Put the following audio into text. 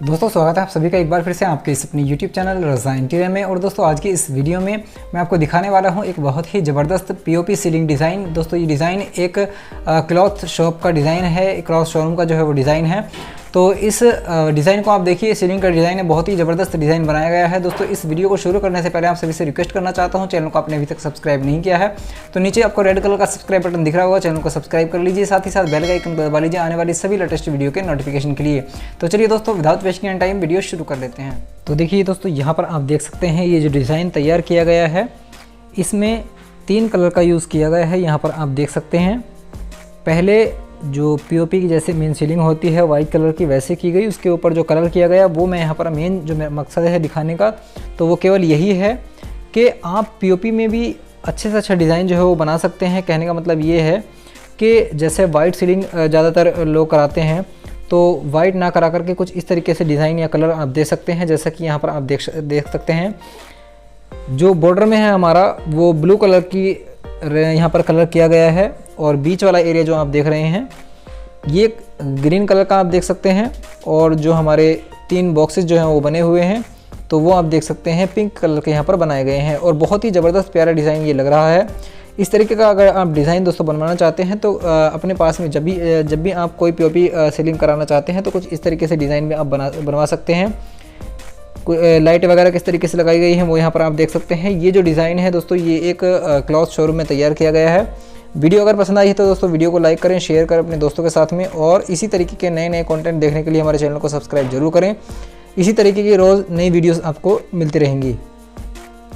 दोस्तों स्वागत है आप सभी का एक बार फिर से आपके इस अपनी YouTube चैनल रज़ा इंटीरियर में। और दोस्तों आज की इस वीडियो में मैं आपको दिखाने वाला हूं एक बहुत ही ज़बरदस्त पीओपी सीलिंग डिज़ाइन। दोस्तों ये डिज़ाइन एक क्लॉथ शॉप का डिज़ाइन है, क्लॉथ शोरूम का जो है वो डिज़ाइन है। तो इस डिज़ाइन को आप देखिए, सीलिंग का डिज़ाइन है, बहुत ही ज़बरदस्त डिज़ाइन बनाया गया है। दोस्तों इस वीडियो को शुरू करने से पहले आप सभी से रिक्वेस्ट करना चाहता हूं, चैनल को आपने अभी तक सब्सक्राइब नहीं किया है तो नीचे आपको रेड कलर का सब्सक्राइब बटन दिख रहा होगा, चैनल को सब्सक्राइब कर लीजिए, साथ ही साथ बेल का आइकन दबा लीजिए आने वाली सभी लेटेस्ट वीडियो के नोटिफिकेशन के लिए। तो चलिए दोस्तों विदाउट वेस्टिंग टाइम वीडियो शुरू कर लेते हैं। तो देखिए दोस्तों यहाँ पर आप देख सकते हैं ये जो डिज़ाइन तैयार किया गया है इसमें 3 कलर का यूज़ किया गया है। यहाँ पर आप देख सकते हैं पहले जो पीओपी की जैसे मेन सीलिंग होती है वाइट कलर की वैसे की गई, उसके ऊपर जो कलर किया गया वो मैं यहाँ पर मेन जो मकसद है दिखाने का तो वो केवल यही है कि आप पीओपी में भी अच्छे से अच्छा डिज़ाइन जो है वो बना सकते हैं। कहने का मतलब ये है कि जैसे वाइट सीलिंग ज़्यादातर लोग कराते हैं तो वाइट ना करा करके कुछ इस तरीके से डिज़ाइन या कलर आप दे सकते हैं। जैसा कि यहाँ पर आप देख सकते हैं जो बॉर्डर में है हमारा वो ब्लू कलर की यहाँ पर कलर किया गया है और बीच वाला एरिया जो आप देख रहे हैं ये ग्रीन कलर का आप देख सकते हैं। और जो हमारे 3 बॉक्सेस जो हैं वो बने हुए हैं तो वो आप देख सकते हैं पिंक कलर के यहाँ पर बनाए गए हैं और बहुत ही ज़बरदस्त प्यारा डिज़ाइन ये लग रहा है। इस तरीके का अगर आप डिज़ाइन दोस्तों बनवाना चाहते हैं तो अपने पास में जब भी आप कोई पीओपी सीलिंग कराना चाहते हैं तो कुछ इस तरीके से डिज़ाइन में आप बनवा सकते हैं। लाइट वगैरह किस तरीके से लगाई गई है वो यहाँ पर आप देख सकते हैं। ये जो डिज़ाइन है दोस्तों ये एक क्लॉथ शोरूम में तैयार किया गया है। वीडियो अगर पसंद आई है तो दोस्तों वीडियो को लाइक करें, शेयर करें अपने दोस्तों के साथ में और इसी तरीके के नए कंटेंट देखने के लिए हमारे चैनल को सब्सक्राइब जरूर करें। इसी तरीके की रोज़ नई वीडियोस आपको मिलती रहेंगी।